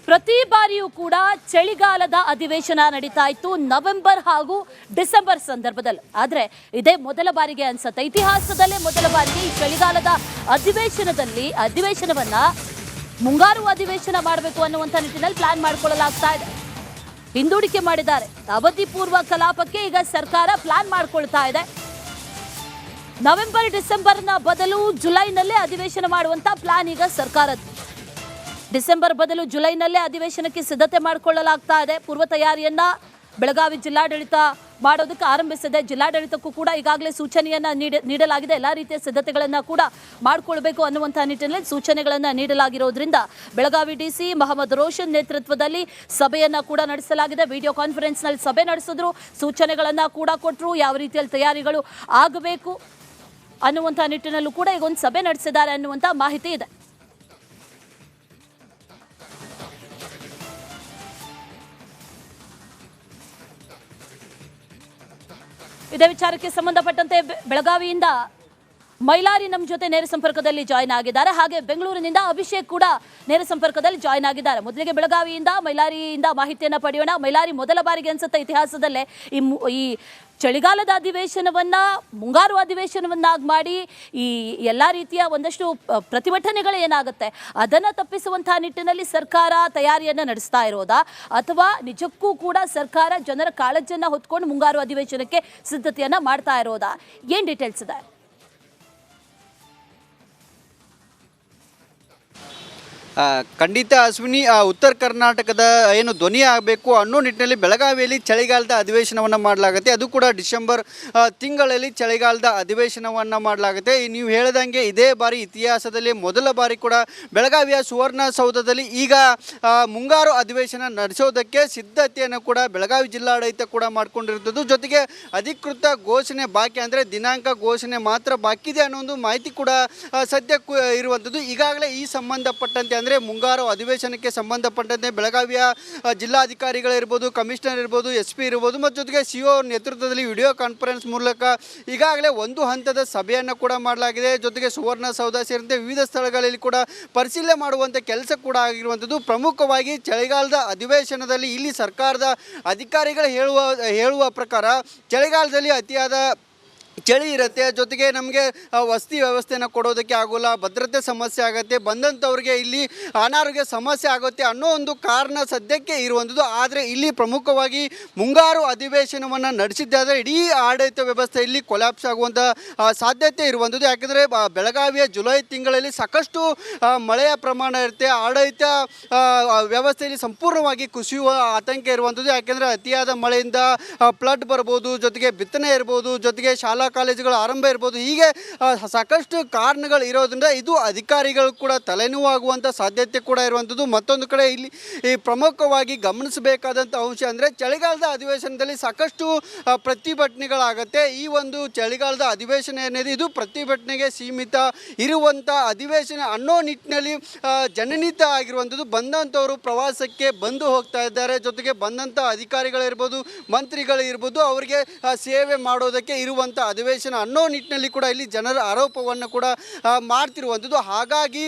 ಪ್ರತಿ ಬಾರಿಯೂ ಕೂಡ ಚಳಿಗಾಲದ ಅಧಿವೇಶನ ನಡೀತಾ ಇತ್ತು ನವೆಂಬರ್ ಹಾಗೂ ಡಿಸೆಂಬರ್ ಸಂದರ್ಭದಲ್ಲಿ. ಆದರೆ ಇದೇ ಮೊದಲ ಬಾರಿಗೆ ಅನ್ಸುತ್ತೆ, ಇತಿಹಾಸದಲ್ಲೇ ಮೊದಲ ಬಾರಿಗೆ ಈ ಚಳಿಗಾಲದ ಅಧಿವೇಶನವನ್ನ ಮುಂಗಾರು ಅಧಿವೇಶನ ಮಾಡಬೇಕು ಅನ್ನುವಂಥ ನಿಟ್ಟಿನಲ್ಲಿ ಪ್ಲಾನ್ ಮಾಡಿಕೊಳ್ಳಲಾಗ್ತಾ ಇದೆ. ಹಿಂದೂಡಿಕೆ ಮಾಡಿದ್ದಾರೆ. ಅವಧಿ ಪೂರ್ವ ಕಲಾಪಕ್ಕೆ ಈಗ ಸರ್ಕಾರ ಪ್ಲಾನ್ ಮಾಡಿಕೊಳ್ತಾ ಇದೆ. ನವೆಂಬರ್ ಡಿಸೆಂಬರ್ನ ಬದಲು ಜುಲೈನಲ್ಲೇ ಅಧಿವೇಶನ ಮಾಡುವಂತ ಪ್ಲಾನ್ ಈಗ ಸರ್ಕಾರದ್ದು. ಡಿಸೆಂಬರ್ ಬದಲು ಜುಲೈನಲ್ಲೇ ಅಧಿವೇಶನಕ್ಕೆ ಸಿದ್ಧತೆ ಮಾಡಿಕೊಳ್ಳಲಾಗ್ತಾ ಇದೆ. ಪೂರ್ವ ತಯಾರಿಯನ್ನ ಬೆಳಗಾವಿ ಜಿಲ್ಲಾಡಳಿತ ಮಾಡೋದಕ್ಕೆ ಆರಂಭಿಸಿದೆ. ಜಿಲ್ಲಾಡಳಿತಕ್ಕೂ ಕೂಡ ಈಗಾಗಲೇ ಸೂಚನೆಯನ್ನ ನೀಡಲಾಗಿದೆ. ಎಲ್ಲ ರೀತಿಯ ಸಿದ್ಧತೆಗಳನ್ನ ಕೂಡ ಮಾಡಿಕೊಳ್ಬೇಕು ಅನ್ನುವಂಥ ನಿಟ್ಟಿನಲ್ಲಿ ಸೂಚನೆಗಳನ್ನ ನೀಡಲಾಗಿರೋದ್ರಿಂದ ಬೆಳಗಾವಿ ಡಿಸಿ ಮೊಹಮ್ಮದ್ ರೋಷನ್ ನೇತೃತ್ವದಲ್ಲಿ ಸಭೆಯನ್ನ ಕೂಡ ನಡೆಸಲಾಗಿದೆ. ವಿಡಿಯೋ ಕಾನ್ಫರೆನ್ಸ್ ನಲ್ಲಿ ಸಭೆ ನಡೆಸಿದ್ರು, ಸೂಚನೆಗಳನ್ನ ಕೂಡ ಕೊಟ್ಟರು. ಯಾವ ರೀತಿಯಲ್ಲಿ ತಯಾರಿಗಳು ಆಗಬೇಕು ಅನ್ನುವಂಥ ನಿಟ್ಟಿನಲ್ಲೂ ಕೂಡ ಈಗ ಒಂದು ಸಭೆ ನಡೆಸಿದ್ದಾರೆ ಅನ್ನುವಂಥ ಮಾಹಿತಿ ಇದೆ. ಇದೇ ವಿಚಾರಕ್ಕೆ ಸಂಬಂಧಪಟ್ಟಂತೆ ಬೆಳಗಾವಿಯಿಂದ ಮೈಲಾರಿ ನಮ್ಮ ಜೊತೆ ನೇರ ಸಂಪರ್ಕದಲ್ಲಿ ಜಾಯ್ನ್ ಆಗಿದ್ದಾರೆ. ಹಾಗೆ ಬೆಂಗಳೂರಿನಿಂದ ಅಭಿಷೇಕ್ ಕೂಡ ನೇರ ಸಂಪರ್ಕದಲ್ಲಿ ಜಾಯ್ನ್ ಆಗಿದ್ದಾರೆ. ಮೊದಲಿಗೆ ಬೆಳಗಾವಿಯಿಂದ ಮೈಲಾರಿಯಿಂದ ಮಾಹಿತಿಯನ್ನು ಪಡೆಯೋಣ. ಮೈಲಾರಿ, ಮೊದಲ ಬಾರಿಗೆ ಅನ್ಸುತ್ತೆ ಇತಿಹಾಸದಲ್ಲೇ ಈ ಚಳಿಗಾಲದ ಅಧಿವೇಶನವನ್ನ ಮುಂಗಾರು ಅಧಿವೇಶನವನ್ನಾಗಿ ಮಾಡಿ ಈ ಎಲ್ಲ ರೀತಿಯ ಒಂದಷ್ಟು ಪ್ರತಿಭಟನೆಗಳು ಏನಾಗುತ್ತೆ ಅದನ್ನು ತಪ್ಪಿಸುವಂತಹ ನಿಟ್ಟಿನಲ್ಲಿ ಸರ್ಕಾರ ತಯಾರಿಯನ್ನು ನಡೆಸ್ತಾ ಇರೋದಾ, ಅಥವಾ ನಿಜಕ್ಕೂ ಕೂಡ ಸರ್ಕಾರ ಜನರ ಕಾಳಜಿಯನ್ನು ಹೊತ್ಕೊಂಡು ಮುಂಗಾರು ಅಧಿವೇಶನಕ್ಕೆ ಸಿದ್ಧತೆಯನ್ನ ಮಾಡ್ತಾ ಇರೋದಾ? ಏನ್ ಡೀಟೇಲ್ಸ್ ಇದೆ? ಖಂಡಿತ ಅಶ್ವಿನಿ, ಉತ್ತರ ಕರ್ನಾಟಕದ ಏನು ಧ್ವನಿ ಆಗಬೇಕು ಅನ್ನೋ ನಿಟ್ಟಿನಲ್ಲಿ ಬೆಳಗಾವಿಯಲ್ಲಿ ಚಳಿಗಾಲದ ಅಧಿವೇಶನವನ್ನು ಮಾಡಲಾಗುತ್ತೆ. ಅದು ಕೂಡ ಡಿಸೆಂಬರ್ ತಿಂಗಳಲ್ಲಿ ಚಳಿಗಾಲದ ಅಧಿವೇಶನವನ್ನು ಮಾಡಲಾಗುತ್ತೆ. ನೀವು ಹೇಳಿದಂಗೆ ಇದೇ ಬಾರಿ ಇತಿಹಾಸದಲ್ಲಿ ಮೊದಲ ಬಾರಿ ಕೂಡ ಬೆಳಗಾವಿಯ ಸುವರ್ಣಸೌಧದಲ್ಲಿ ಈಗ ಮುಂಗಾರು ಅಧಿವೇಶನ ನಡೆಸೋದಕ್ಕೆ ಸಿದ್ಧತೆಯನ್ನು ಕೂಡ ಬೆಳಗಾವಿ ಜಿಲ್ಲಾಡಳಿತ ಕೂಡ ಮಾಡಿಕೊಂಡಿರುತ್ತದೆ. ಜೊತೆಗೆ ಅಧಿಕೃತ ಘೋಷಣೆ ಬಾಕಿ, ಅಂದರೆ ದಿನಾಂಕ ಘೋಷಣೆ ಮಾತ್ರ ಬಾಕಿ ಇದೆ ಅನ್ನೋ ಒಂದು ಮಾಹಿತಿ ಕೂಡ ಸದ್ಯಕ್ಕೂ ಇರುವಂಥದ್ದು. ಈಗಾಗಲೇ ಈ ಸಂಬಂಧಪಟ್ಟಂತೆ ಅಂದರೆ ಮುಂಗಾರು ಅಧಿವೇಶನಕ್ಕೆ ಸಂಬಂಧಪಟ್ಟಂತೆ ಬೆಳಗಾವಿಯ ಜಿಲ್ಲಾಧಿಕಾರಿಗಳಿರ್ಬೋದು, ಕಮಿಷನರ್ ಇರ್ಬೋದು, SP ಇರ್ಬೋದು ಮತ್ತು ಜೊತೆಗೆ CO ನೇತೃತ್ವದಲ್ಲಿ ವಿಡಿಯೋ ಕಾನ್ಫರೆನ್ಸ್ ಮೂಲಕ ಈಗಾಗಲೇ ಒಂದು ಹಂತದ ಸಭೆಯನ್ನು ಕೂಡ ಮಾಡಲಾಗಿದೆ. ಜೊತೆಗೆ ಸುವರ್ಣಸೌಧ ಸೇರಿದಂತೆ ವಿವಿಧ ಸ್ಥಳಗಳಲ್ಲಿ ಕೂಡ ಪರಿಶೀಲನೆ ಮಾಡುವಂಥ ಕೆಲಸ ಕೂಡ ಆಗಿರುವಂಥದ್ದು. ಪ್ರಮುಖವಾಗಿ ಚಳಿಗಾಲದ ಅಧಿವೇಶನದಲ್ಲಿ ಇಲ್ಲಿ ಸರ್ಕಾರದ ಅಧಿಕಾರಿಗಳು ಹೇಳುವ ಪ್ರಕಾರ ಚಳಿಗಾಲದಲ್ಲಿ ಅತಿಯಾದ ಚಳಿ ಇರುತ್ತೆ, ಜೊತೆಗೆ ನಮಗೆ ವಸತಿ ವ್ಯವಸ್ಥೆಯನ್ನು ಕೊಡೋದಕ್ಕೆ ಆಗೋಲ್ಲ, ಭದ್ರತೆ ಸಮಸ್ಯೆ ಆಗುತ್ತೆ, ಬಂದಂಥವ್ರಿಗೆ ಇಲ್ಲಿ ಅನಾರೋಗ್ಯ ಸಮಸ್ಯೆ ಆಗುತ್ತೆ ಅನ್ನೋ ಒಂದು ಕಾರಣ ಸದ್ಯಕ್ಕೆ ಇರುವಂಥದ್ದು. ಆದರೆ ಇಲ್ಲಿ ಪ್ರಮುಖವಾಗಿ ಮುಂಗಾರು ಅಧಿವೇಶನವನ್ನು ನಡೆಸಿದ್ದಾದರೆ ಇಡೀ ಆಡಳಿತ ವ್ಯವಸ್ಥೆ ಇಲ್ಲಿ ಕೊಲ್ಯಾಪ್ಸ್ ಆಗುವಂಥ ಸಾಧ್ಯತೆ ಇರುವಂಥದ್ದು. ಯಾಕೆಂದರೆ ಬೆಳಗಾವಿಯ ಜುಲೈ ತಿಂಗಳಲ್ಲಿ ಸಾಕಷ್ಟು ಮಳೆಯ ಪ್ರಮಾಣ ಇರುತ್ತೆ. ಆಡಳಿತ ವ್ಯವಸ್ಥೆಯಲ್ಲಿ ಸಂಪೂರ್ಣವಾಗಿ ಕುಸಿಯುವ ಆತಂಕ ಇರುವಂಥದ್ದು. ಯಾಕೆಂದರೆ ಅತಿಯಾದ ಮಳೆಯಿಂದ ಫ್ಲಡ್ ಬರ್ಬೋದು, ಜೊತೆಗೆ ಬಿತ್ತನೆ ಇರ್ಬೋದು, ಜೊತೆಗೆ ಶಾಲಾ ಕಾಲೇಜುಗಳ ಆರಂಭ ಇರ್ಬೋದು. ಹೀಗೆ ಸಾಕಷ್ಟು ಕಾರಣಗಳು ಇರೋದ್ರಿಂದ ಇದು ಅಧಿಕಾರಿಗಳು ಕೂಡ ತಲೆನೋವಾಗುವಂಥ ಸಾಧ್ಯತೆ ಕೂಡ ಇರುವಂಥದ್ದು. ಮತ್ತೊಂದು ಕಡೆ ಇಲ್ಲಿ ಈ ಪ್ರಮುಖವಾಗಿ ಗಮನಿಸಬೇಕಾದಂಥ ಅಂಶ ಅಂದರೆ ಚಳಿಗಾಲದ ಅಧಿವೇಶನದಲ್ಲಿ ಸಾಕಷ್ಟು ಪ್ರತಿಭಟನೆಗಳಾಗುತ್ತೆ. ಈ ಒಂದು ಚಳಿಗಾಲದ ಅಧಿವೇಶನ ಏನಿದೆ ಇದು ಪ್ರತಿಭಟನೆಗೆ ಸೀಮಿತ ಇರುವಂಥ ಅಧಿವೇಶನ ಅನ್ನೋ ನಿಟ್ಟಿನಲ್ಲಿ ಜನನಿತ ಆಗಿರುವಂಥದ್ದು. ಬಂದಂಥವರು ಪ್ರವಾಸಕ್ಕೆ ಬಂದು ಹೋಗ್ತಾ ಇದ್ದಾರೆ. ಜೊತೆಗೆ ಬಂದಂಥ ಅಧಿಕಾರಿಗಳಿರ್ಬೋದು, ಮಂತ್ರಿಗಳಿರ್ಬೋದು, ಅವರಿಗೆ ಸೇವೆ ಮಾಡೋದಕ್ಕೆ ಇರುವಂಥ ಅಧಿವೇಶನ ಅನ್ನೋ ನಿಟ್ಟಿನಲ್ಲಿ ಕೂಡ ಇಲ್ಲಿ ಜನರ ಆರೋಪವನ್ನು ಕೂಡ ಮಾಡ್ತಿರುವಂಥದ್ದು. ಹಾಗಾಗಿ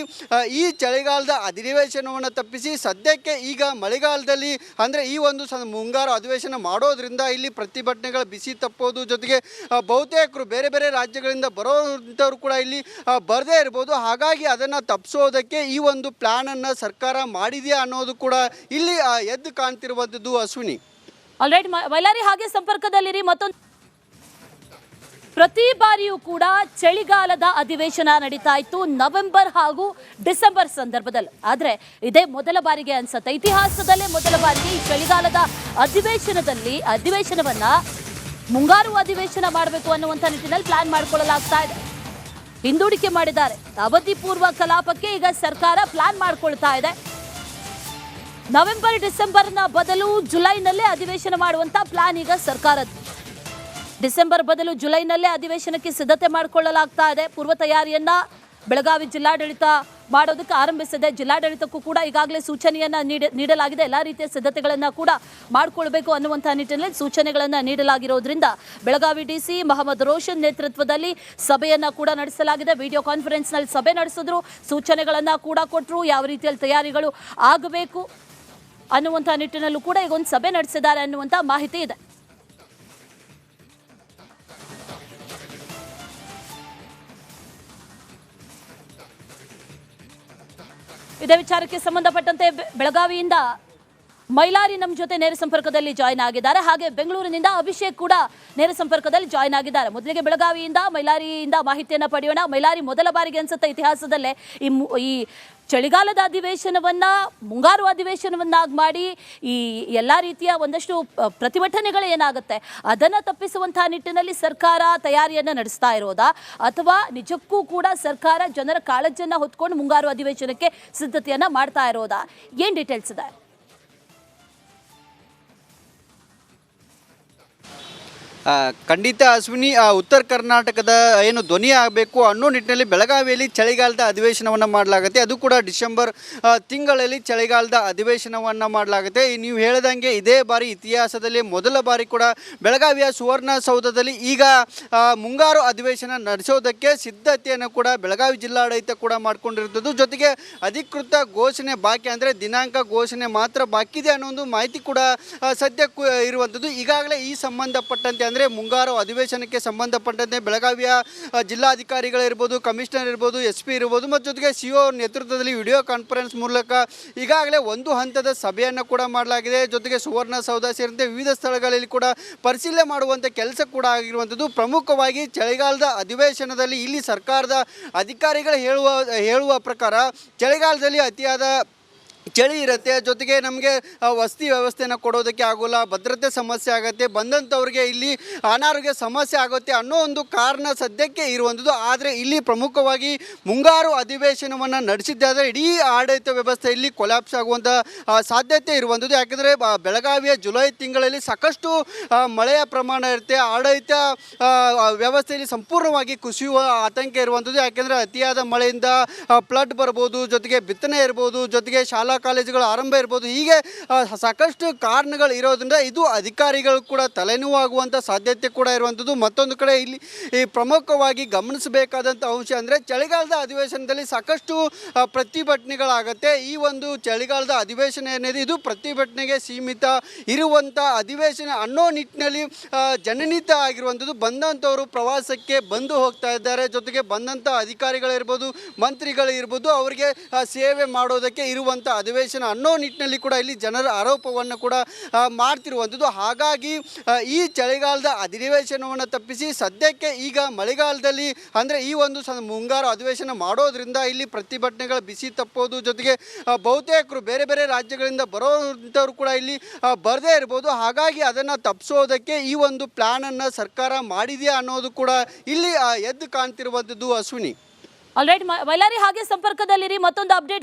ಈ ಚಳಿಗಾಲದ ಅಧಿವೇಶನವನ್ನು ತಪ್ಪಿಸಿ ಸದ್ಯಕ್ಕೆ ಈಗ ಮಳೆಗಾಲದಲ್ಲಿ ಅಂದರೆ ಈ ಒಂದು ಮುಂಗಾರು ಅಧಿವೇಶನ ಮಾಡೋದ್ರಿಂದ ಇಲ್ಲಿ ಪ್ರತಿಭಟನೆಗಳ ಬಿಸಿ ತಪ್ಪೋದು, ಜೊತೆಗೆ ಬಹುತೇಕರು ಬೇರೆ ಬೇರೆ ರಾಜ್ಯಗಳಿಂದ ಬರೋಂಥವ್ರು ಕೂಡ ಇಲ್ಲಿ ಬರದೇ ಇರ್ಬೋದು. ಹಾಗಾಗಿ ಅದನ್ನು ತಪ್ಪಿಸೋದಕ್ಕೆ ಈ ಒಂದು ಪ್ಲ್ಯಾನನ್ನು ಸರ್ಕಾರ ಮಾಡಿದೆಯಾ ಅನ್ನೋದು ಕೂಡ ಇಲ್ಲಿ ಎದ್ದು ಕಾಣ್ತಿರುವಂಥದ್ದು. ಅಶ್ವಿನಿ, ಆಲ್ರೈಟ್ ಮೈಲಾರಿ, ಹಾಗೆ ಸಂಪರ್ಕದಲ್ಲಿರಿ. ಮತ್ತೊಂದು, ಪ್ರತಿ ಬಾರಿಯೂ ಕೂಡ ಚಳಿಗಾಲದ ಅಧಿವೇಶನ ನಡೀತಾ ಇತ್ತು ನವೆಂಬರ್ ಹಾಗೂ ಡಿಸೆಂಬರ್ ಸಂದರ್ಭದಲ್ಲಿ. ಆದರೆ ಇದೇ ಮೊದಲ ಬಾರಿಗೆ ಅನ್ಸುತ್ತೆ, ಇತಿಹಾಸದಲ್ಲೇ ಮೊದಲ ಬಾರಿಗೆ ಈ ಚಳಿಗಾಲದ ಅಧಿವೇಶನವನ್ನ ಮುಂಗಾರು ಅಧಿವೇಶನ ಮಾಡಬೇಕು ಅನ್ನುವಂಥ ನಿಟ್ಟಿನಲ್ಲಿ ಪ್ಲಾನ್ ಮಾಡಿಕೊಳ್ಳಲಾಗ್ತಾ ಇದೆ. ಹಿಂದೂಡಿಕೆ ಮಾಡಿದ್ದಾರೆ. ಅವಧಿ ಪೂರ್ವ ಕಲಾಪಕ್ಕೆ ಈಗ ಸರ್ಕಾರ ಪ್ಲಾನ್ ಮಾಡಿಕೊಳ್ತಾ ಇದೆ. ನವೆಂಬರ್ ಡಿಸೆಂಬರ್ನ ಬದಲು ಜುಲೈನಲ್ಲೇ ಅಧಿವೇಶನ ಮಾಡುವಂತ ಪ್ಲಾನ್ ಈಗ ಸರ್ಕಾರದ್ದು. ಡಿಸೆಂಬರ್ ಬದಲು ಜುಲೈನಲ್ಲೇ ಅಧಿವೇಶನಕ್ಕೆ ಸಿದ್ಧತೆ ಮಾಡಿಕೊಳ್ಳಲಾಗ್ತಾ ಇದೆ. ಪೂರ್ವ ತಯಾರಿಯನ್ನ ಬೆಳಗಾವಿ ಜಿಲ್ಲಾಡಳಿತ ಮಾಡೋದಕ್ಕೆ ಆರಂಭಿಸಿದೆ. ಜಿಲ್ಲಾಡಳಿತಕ್ಕೂ ಕೂಡ ಈಗಾಗಲೇ ಸೂಚನೆಯನ್ನ ನೀಡಲಾಗಿದೆ. ಎಲ್ಲ ರೀತಿಯ ಸಿದ್ಧತೆಗಳನ್ನ ಕೂಡ ಮಾಡಿಕೊಳ್ಬೇಕು ಅನ್ನುವಂಥ ನಿಟ್ಟಿನಲ್ಲಿ ಸೂಚನೆಗಳನ್ನ ನೀಡಲಾಗಿರೋದ್ರಿಂದ ಬೆಳಗಾವಿ ಡಿಸಿ ಮೊಹಮ್ಮದ್ ರೋಷನ್ ನೇತೃತ್ವದಲ್ಲಿ ಸಭೆಯನ್ನ ಕೂಡ ನಡೆಸಲಾಗಿದೆ. ವಿಡಿಯೋ ಕಾನ್ಫರೆನ್ಸ್ ನಲ್ಲಿ ಸಭೆ ನಡೆಸಿದ್ರು, ಸೂಚನೆಗಳನ್ನ ಕೂಡ ಕೊಟ್ಟರು. ಯಾವ ರೀತಿಯಲ್ಲಿ ತಯಾರಿಗಳು ಆಗಬೇಕು ಅನ್ನುವಂಥ ನಿಟ್ಟಿನಲ್ಲೂ ಕೂಡ ಈಗ ಒಂದು ಸಭೆ ನಡೆಸಿದ್ದಾರೆ ಅನ್ನುವಂಥ ಮಾಹಿತಿ ಇದೆ. ಇದೇ ವಿಚಾರಕ್ಕೆ ಸಂಬಂಧಪಟ್ಟಂತೆ ಬೆಳಗಾವಿಯಿಂದ ಮೈಲಾರಿ ನಮ್ಮ ಜೊತೆ ನೇರ ಸಂಪರ್ಕದಲ್ಲಿ ಜಾಯ್ನ್ ಆಗಿದ್ದಾರೆ. ಹಾಗೆ ಬೆಂಗಳೂರಿನಿಂದ ಅಭಿಷೇಕ್ ಕೂಡ ನೇರ ಸಂಪರ್ಕದಲ್ಲಿ ಜಾಯ್ನ್ ಆಗಿದ್ದಾರೆ. ಮೊದಲಿಗೆ ಬೆಳಗಾವಿಯಿಂದ ಮೈಲಾರಿಯಿಂದ ಮಾಹಿತಿಯನ್ನು ಪಡೆಯೋಣ. ಮೈಲಾರಿ, ಮೊದಲ ಬಾರಿಗೆ ಅನ್ಸುತ್ತೆ ಇತಿಹಾಸದಲ್ಲೇ ಈ ಚಳಿಗಾಲದ ಅಧಿವೇಶನವನ್ನ ಮುಂಗಾರು ಅಧಿವೇಶನವನ್ನಾಗಿ ಮಾಡಿ ಈ ಎಲ್ಲ ರೀತಿಯ ಒಂದಷ್ಟು ಪ್ರತಿಭಟನೆಗಳು ಏನಾಗುತ್ತೆ ಅದನ್ನು ತಪ್ಪಿಸುವಂತಹ ನಿಟ್ಟಿನಲ್ಲಿ ಸರ್ಕಾರ ತಯಾರಿಯನ್ನು ನಡೆಸ್ತಾ ಇರೋದಾ, ಅಥವಾ ನಿಜಕ್ಕೂ ಕೂಡ ಸರ್ಕಾರ ಜನರ ಕಾಳಜಿಯನ್ನು ಹೊತ್ಕೊಂಡು ಮುಂಗಾರು ಅಧಿವೇಶನಕ್ಕೆ ಸಿದ್ಧತೆಯನ್ನ ಮಾಡ್ತಾ ಇರೋದಾ? ಏನ್ ಡೀಟೇಲ್ಸ್ ಇದೆ? ಖಂಡಿತ ಅಶ್ವಿನಿ, ಉತ್ತರ ಕರ್ನಾಟಕದ ಏನು ಧ್ವನಿ ಆಗಬೇಕು ಅನ್ನೋ ನಿಟ್ಟಿನಲ್ಲಿ ಬೆಳಗಾವಿಯಲ್ಲಿ ಚಳಿಗಾಲದ ಅಧಿವೇಶನವನ್ನು ಮಾಡಲಾಗುತ್ತೆ. ಅದು ಕೂಡ ಡಿಸೆಂಬರ್ ತಿಂಗಳಲ್ಲಿ ಚಳಿಗಾಲದ ಅಧಿವೇಶನವನ್ನು ಮಾಡಲಾಗುತ್ತೆ. ನೀವು ಹೇಳ್ದಂಗೆ ಇದೇ ಬಾರಿ ಇತಿಹಾಸದಲ್ಲಿ ಮೊದಲ ಬಾರಿ ಕೂಡ ಬೆಳಗಾವಿಯ ಸುವರ್ಣಸೌಧದಲ್ಲಿ ಈಗ ಮುಂಗಾರು ಅಧಿವೇಶನ ನಡೆಸೋದಕ್ಕೆ ಸಿದ್ಧತೆಯನ್ನು ಕೂಡ ಬೆಳಗಾವಿ ಜಿಲ್ಲಾಡಳಿತ ಕೂಡ ಮಾಡಿಕೊಂಡಿರುತ್ತದೆ. ಜೊತೆಗೆ ಅಧಿಕೃತ ಘೋಷಣೆ ಬಾಕಿ, ಅಂದರೆ ದಿನಾಂಕ ಘೋಷಣೆ ಮಾತ್ರ ಬಾಕಿ ಇದೆ ಅನ್ನೋ ಒಂದು ಮಾಹಿತಿ ಕೂಡ ಸದ್ಯಕ್ಕೂ ಇರುವಂಥದ್ದು. ಈಗಾಗಲೇ ಈ ಸಂಬಂಧಪಟ್ಟಂತೆ ಅಂದರೆ ಮುಂಗಾರು ಅಧಿವೇಶನಕ್ಕೆ ಸಂಬಂಧಪಟ್ಟಂತೆ ಬೆಳಗಾವಿಯ ಜಿಲ್ಲಾಧಿಕಾರಿಗಳಿರ್ಬೋದು, ಕಮಿಷನರ್ ಇರ್ಬೋದು, SP ಇರ್ಬೋದು ಮತ್ತು ಜೊತೆಗೆ CO ನೇತೃತ್ವದಲ್ಲಿ ವಿಡಿಯೋ ಕಾನ್ಫರೆನ್ಸ್ ಮೂಲಕ ಈಗಾಗಲೇ ಒಂದು ಹಂತದ ಸಭೆಯನ್ನು ಕೂಡ ಮಾಡಲಾಗಿದೆ. ಜೊತೆಗೆ ಸುವರ್ಣಸೌಧ ಸೇರಿದಂತೆ ವಿವಿಧ ಸ್ಥಳಗಳಲ್ಲಿ ಕೂಡ ಪರಿಶೀಲನೆ ಮಾಡುವಂಥ ಕೆಲಸ ಕೂಡ ಆಗಿರುವಂಥದ್ದು. ಪ್ರಮುಖವಾಗಿ ಚಳಿಗಾಲದ ಅಧಿವೇಶನದಲ್ಲಿ ಇಲ್ಲಿ ಸರ್ಕಾರದ ಅಧಿಕಾರಿಗಳು ಹೇಳುವ ಪ್ರಕಾರ ಚಳಿಗಾಲದಲ್ಲಿ ಅತಿಯಾದ ಚಳಿ ಇರುತ್ತೆ, ಜೊತೆಗೆ ನಮಗೆ ವಸತಿ ವ್ಯವಸ್ಥೆಯನ್ನು ಕೊಡೋದಕ್ಕೆ ಆಗೋಲ್ಲ, ಭದ್ರತೆ ಸಮಸ್ಯೆ ಆಗುತ್ತೆ, ಬಂದಂಥವ್ರಿಗೆ ಇಲ್ಲಿ ಅನಾರೋಗ್ಯ ಸಮಸ್ಯೆ ಆಗುತ್ತೆ ಅನ್ನೋ ಒಂದು ಕಾರಣ ಸದ್ಯಕ್ಕೆ ಇರುವಂಥದ್ದು. ಆದರೆ ಇಲ್ಲಿ ಪ್ರಮುಖವಾಗಿ ಮುಂಗಾರು ಅಧಿವೇಶನವನ್ನು ನಡೆಸಿದ್ದಾದರೆ ಇಡೀ ಆಡಳಿತ ವ್ಯವಸ್ಥೆ ಇಲ್ಲಿ ಕೊಲ್ಯಾಪ್ಸ್ ಆಗುವಂಥ ಸಾಧ್ಯತೆ ಇರುವಂಥದ್ದು. ಯಾಕೆಂದರೆ ಬೆಳಗಾವಿಯ ಜುಲೈ ತಿಂಗಳಲ್ಲಿ ಸಾಕಷ್ಟು ಮಳೆಯ ಪ್ರಮಾಣ ಇರುತ್ತೆ, ಆಡಳಿತ ವ್ಯವಸ್ಥೆಯಲ್ಲಿ ಸಂಪೂರ್ಣವಾಗಿ ಕುಸಿಯುವ ಆತಂಕ ಇರುವಂಥದ್ದು. ಯಾಕೆಂದರೆ ಅತಿಯಾದ ಮಳೆಯಿಂದ ಫ್ಲಡ್ ಬರ್ಬೋದು, ಜೊತೆಗೆ ಬಿತ್ತನೆ ಇರ್ಬೋದು, ಜೊತೆಗೆ ಶಾಲಾ ಕಾಲೇಜುಗಳ ಆರಂಭ ಇರ್ಬೋದು, ಹೀಗೆ ಸಾಕಷ್ಟು ಕಾರಣಗಳು ಇರೋದ್ರಿಂದ ಇದು ಅಧಿಕಾರಿಗಳು ಕೂಡ ತಲೆನೋವಾಗುವಂಥ ಸಾಧ್ಯತೆ ಕೂಡ ಇರುವಂಥದ್ದು. ಮತ್ತೊಂದು ಕಡೆ ಇಲ್ಲಿ ಪ್ರಮುಖವಾಗಿ ಗಮನಿಸಬೇಕಾದಂಥ ಅಂಶ ಅಂದರೆ ಚಳಿಗಾಲದ ಅಧಿವೇಶನದಲ್ಲಿ ಸಾಕಷ್ಟು ಪ್ರತಿಭಟನೆಗಳಾಗತ್ತೆ. ಈ ಒಂದು ಚಳಿಗಾಲದ ಅಧಿವೇಶನ ಏನಿದೆ ಇದು ಪ್ರತಿಭಟನೆಗೆ ಸೀಮಿತ ಇರುವಂಥ ಅಧಿವೇಶನ ಅನ್ನೋ ನಿಟ್ಟಿನಲ್ಲಿ ಜನನಿತ ಆಗಿರುವಂಥದ್ದು. ಬಂದಂಥವರು ಪ್ರವಾಸಕ್ಕೆ ಬಂದು ಹೋಗ್ತಾ ಇದ್ದಾರೆ, ಜೊತೆಗೆ ಬಂದಂಥ ಅಧಿಕಾರಿಗಳಿರ್ಬೋದು, ಮಂತ್ರಿಗಳಿರ್ಬೋದು, ಅವರಿಗೆ ಸೇವೆ ಮಾಡೋದಕ್ಕೆ ಇರುವಂಥ ಅಧಿವೇಶನ ಅನ್ನೋ ನಿಟ್ಟಿನಲ್ಲಿ ಕೂಡ ಇಲ್ಲಿ ಜನರ ಆರೋಪವನ್ನು ಕೂಡ ಮಾಡ್ತಿರುವಂಥದ್ದು. ಹಾಗಾಗಿ ಈ ಚಳಿಗಾಲದ ಅಧಿವೇಶನವನ್ನು ತಪ್ಪಿಸಿ ಸದ್ಯಕ್ಕೆ ಈಗ ಮಳೆಗಾಲದಲ್ಲಿ ಅಂದರೆ ಈ ಒಂದು ಮುಂಗಾರು ಅಧಿವೇಶನ ಮಾಡೋದ್ರಿಂದ ಇಲ್ಲಿ ಪ್ರತಿಭಟನೆಗಳ ಬಿಸಿ ತಪ್ಪೋದು, ಜೊತೆಗೆ ಬಹುತೇಕರು ಬೇರೆ ಬೇರೆ ರಾಜ್ಯಗಳಿಂದ ಬರೋಂಥವ್ರು ಕೂಡ ಇಲ್ಲಿ ಬರದೇ ಇರ್ಬೋದು. ಹಾಗಾಗಿ ಅದನ್ನು ತಪ್ಪಿಸೋದಕ್ಕೆ ಈ ಒಂದು ಪ್ಲ್ಯಾನನ್ನು ಸರ್ಕಾರ ಮಾಡಿದೆಯಾ ಅನ್ನೋದು ಕೂಡ ಇಲ್ಲಿ ಎದ್ದು ಕಾಣ್ತಿರುವಂಥದ್ದು. ಅಶ್ವಿನಿ, ಆಲ್ರೈಟ್ ಮೈಲಾರಿ, ಹಾಗೆ ಸಂಪರ್ಕದಲ್ಲಿರಿ. ಮತ್ತೊಂದು ಅಪ್ಡೇಟ್